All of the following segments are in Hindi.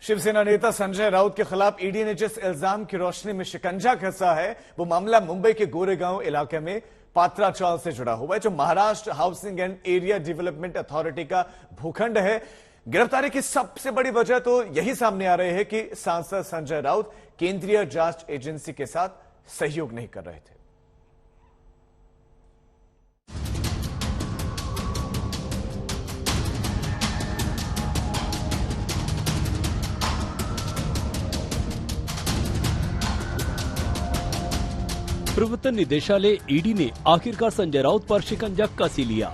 शिवसेना नेता संजय राउत के खिलाफ ईडी ने जिस इल्जाम की रोशनी में शिकंजा कसा है वो मामला मुंबई के गोरेगांव इलाके में पात्रा चाल से जुड़ा हुआ है, जो Maharashtra housing and area development authority का भूखंड है। गिरफ्तारी की सबसे बड़ी वजह तो यही सामने आ रही है कि सांसद संजय राउत केंद्रीय जांच एजेंसी के साथ सहयोग नहीं कर रहे थे। प्रवर्तन निदेशालय ईडी ने आखिरकार संजय राउत पर शिकंजा कस ही लिया।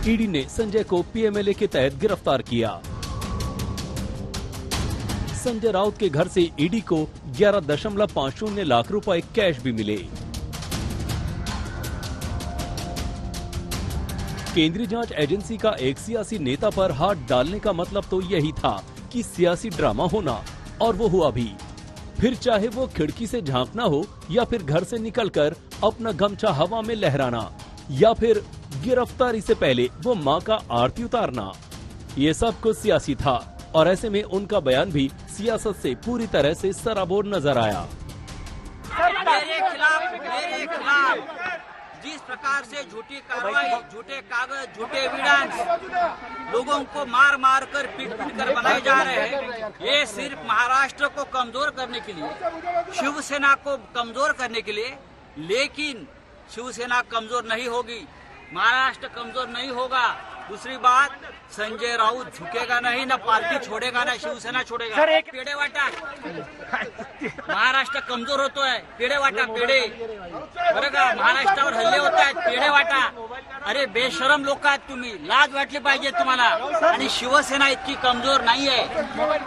ईडी ने संजय को पीएमएलए के तहत गिरफ्तार किया। संजय राउत के घर से ईडी को 11.50 लाख रुपए कैश भी मिले। केंद्रीय जांच एजेंसी का एक सियासी नेता पर हाथ डालने का मतलब तो यही था कि सियासी ड्रामा होना, और वो हुआ भी। फिर चाहे वो खिड़की से झांकना हो या फिर घर से निकलकर अपना गमछा हवा में लहराना या फिर गिरफ्तारी से पहले वो मां का आरती उतारना, ये सब कुछ सियासी था। और ऐसे में उनका बयान भी सियासत से पूरी तरह से सराबोर नजर आया। मेरे खिलाफ जिस प्रकार से झूठी कार्रवाई, झूठे कागज, झूठे एविडेंस लोगों को मार मार कर पीट कर बनाए जा रहे हैं, ये सिर्फ महाराष्ट्र को कमजोर करने के लिए, शिवसेना को कमजोर करने के लिए। लेकिन शिवसेना कमजोर नहीं होगी, महाराष्ट्र कमजोर नहीं होगा। दूसरी बात, संजय राउत झुकेगा नहीं, ना पार्टी छोड़ेगा, ना शिवसेना छोड़ेगा। पेड़े वाटा महाराष्ट्र कमजोर होतो है, पेड़े वाटा पेड़े बरं का, महाराष्ट्रावर हल्ले होत आहेत, पेड़े वाटा। अरे बेशरम लोक आहेत तुम्ही, लाज वाटली पाहिजे तुम्हाला। आणि शिवसेना इतकी कमजोर नाहीये,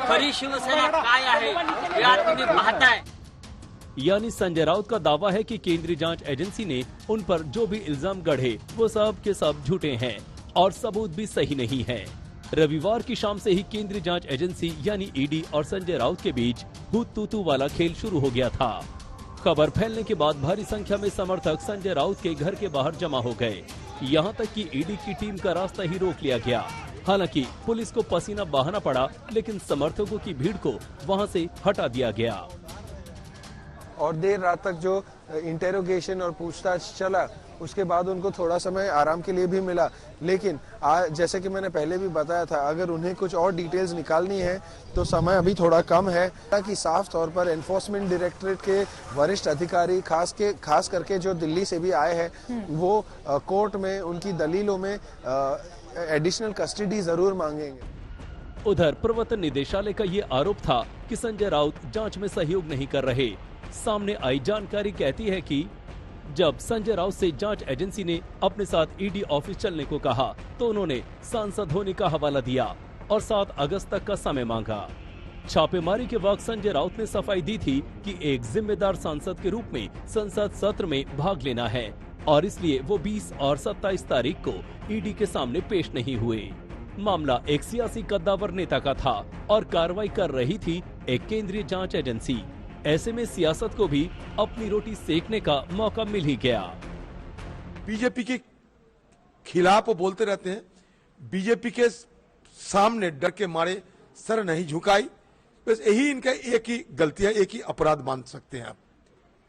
खरी शिवसेना काय आहे हे आज तुम्ही पाहताय। यानी संजय राउत का दावा है कि केंद्रीय जांच एजेंसी ने उन पर जो भी इल्जाम गढ़े वो सब के सब झूठे हैं और सबूत भी सही नहीं है। रविवार की शाम से ही केंद्रीय जांच एजेंसी यानी ईडी और संजय राउत के बीच हूत तू वाला खेल शुरू हो गया था। खबर फैलने के बाद भारी संख्या में समर्थक संजय राउत के घर के बाहर जमा हो गए। यहाँ तक कि ईडी की टीम का रास्ता ही रोक लिया गया। हालांकि पुलिस को पसीना बहाना पड़ा, लेकिन समर्थकों की भीड़ को वहाँ से हटा दिया गया। और देर रात तक जो इंटेरोगेशन और पूछताछ चला, उसके बाद उनको थोड़ा समय आराम के लिए भी मिला। लेकिन जैसे कि मैंने पहले भी बताया था, अगर उन्हें कुछ और डिटेल्स निकालनी है तो समय अभी थोड़ा कम है। ताकि साफ तौर पर एनफोर्समेंट डायरेक्टरेट के वरिष्ठ अधिकारी खास करके जो दिल्ली से भी आए हैं, वो कोर्ट में उनकी दलीलों में एडिशनल कस्टडी जरूर मांगेंगे। उधर प्रवर्तन निदेशालय का ये आरोप था कि संजय राउत जांच में सहयोग नहीं कर रहे। सामने आई जानकारी कहती है कि जब संजय राउत से जांच एजेंसी ने अपने साथ ईडी ऑफिस चलने को कहा तो उन्होंने सांसद होने का हवाला दिया और 7 अगस्त तक का समय मांगा। छापेमारी के वक्त संजय राउत ने सफाई दी थी कि एक जिम्मेदार सांसद के रूप में संसद सत्र में भाग लेना है और इसलिए वो 20 और 27 तारीख को ईडी के सामने पेश नहीं हुए। मामला एक सियासी कद्दावर नेता का था और कार्रवाई कर रही थी एक केंद्रीय जांच एजेंसी। ऐसे में सियासत को भी अपनी रोटी सेकने का मौका मिल ही गया। बीजेपी के खिलाफ वो बोलते रहते हैं, बीजेपी के सामने डर के मारे सर नहीं झुकाई। बस यही इनका एक ही गलती है, एक ही अपराध मान सकते हैं आप।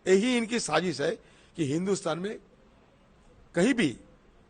यही इनकी साजिश है कि हिंदुस्तान में कहीं भी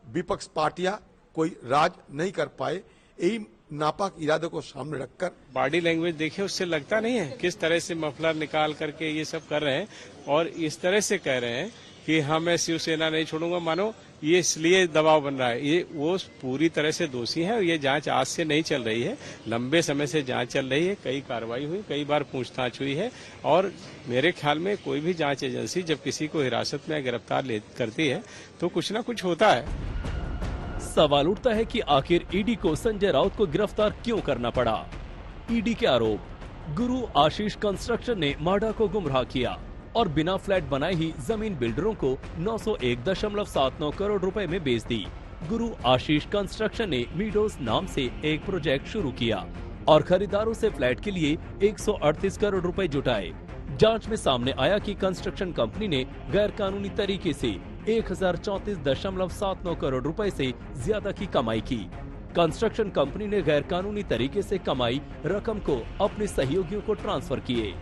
विपक्ष पार्टियां कोई राज नहीं कर पाए। यही नापाक इरादों को सामने रखकर बॉडी लैंग्वेज देखिए, उससे लगता नहीं है किस तरह से मफलर निकाल करके ये सब कर रहे हैं और इस तरह से कह रहे हैं कि हाँ मैं शिवसेना नहीं छोड़ूंगा। मानो ये इसलिए दबाव बन रहा है। ये वो पूरी तरह से दोषी है और ये जांच आज से नहीं चल रही है, लंबे समय से जांच चल रही है। कई कार्रवाई हुई, कई बार पूछताछ हुई है और मेरे ख्याल में कोई भी जांच एजेंसी जब किसी को हिरासत में गिरफ्तार करती है तो कुछ ना कुछ होता है। सवाल उठता है कि आखिर ईडी को संजय राउत को गिरफ्तार क्यों करना पड़ा। ईडी के आरोप, गुरु आशीष कंस्ट्रक्शन ने माडा को गुमराह किया और बिना फ्लैट बनाए ही जमीन बिल्डरों को 901.79 करोड़ रुपए में बेच दी। गुरु आशीष कंस्ट्रक्शन ने मीडोज नाम से एक प्रोजेक्ट शुरू किया और खरीदारों से फ्लैट के लिए 138 करोड़ रुपए जुटाए। जांच में सामने आया कि कंस्ट्रक्शन कंपनी ने गैर कानूनी तरीके से 1034.79 करोड़ रुपए से ज्यादा की कमाई की। कंस्ट्रक्शन कंपनी ने गैरकानूनी तरीके से कमाई रकम को अपने सहयोगियों को ट्रांसफर किए।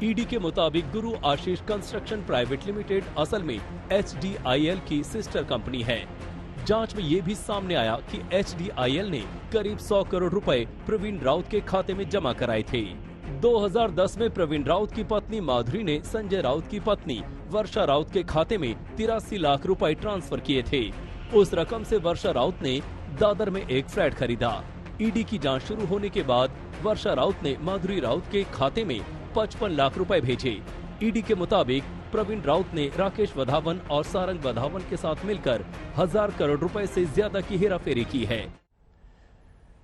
ईडी के मुताबिक गुरु आशीष कंस्ट्रक्शन प्राइवेट लिमिटेड असल में HDIL की सिस्टर कंपनी है। जांच में ये भी सामने आया कि HDIL ने करीब 100 करोड़ रुपए प्रवीण राउत के खाते में जमा कराए थे। 2010 में प्रवीण राउत की पत्नी माधुरी ने संजय राउत की पत्नी वर्षा राउत के खाते में 83 लाख रुपए ट्रांसफर किए थे। उस रकम से वर्षा राउत ने दादर में एक फ्लैट खरीदा। ईडी की जांच शुरू होने के बाद वर्षा राउत ने माधुरी राउत के खाते में 55 लाख रुपए भेजे। ईडी के मुताबिक प्रवीण राउत ने राकेश वधावन और सारंग वधावन के साथ मिलकर 1000 करोड़ रुपए से ज्यादा की हेराफेरी की है।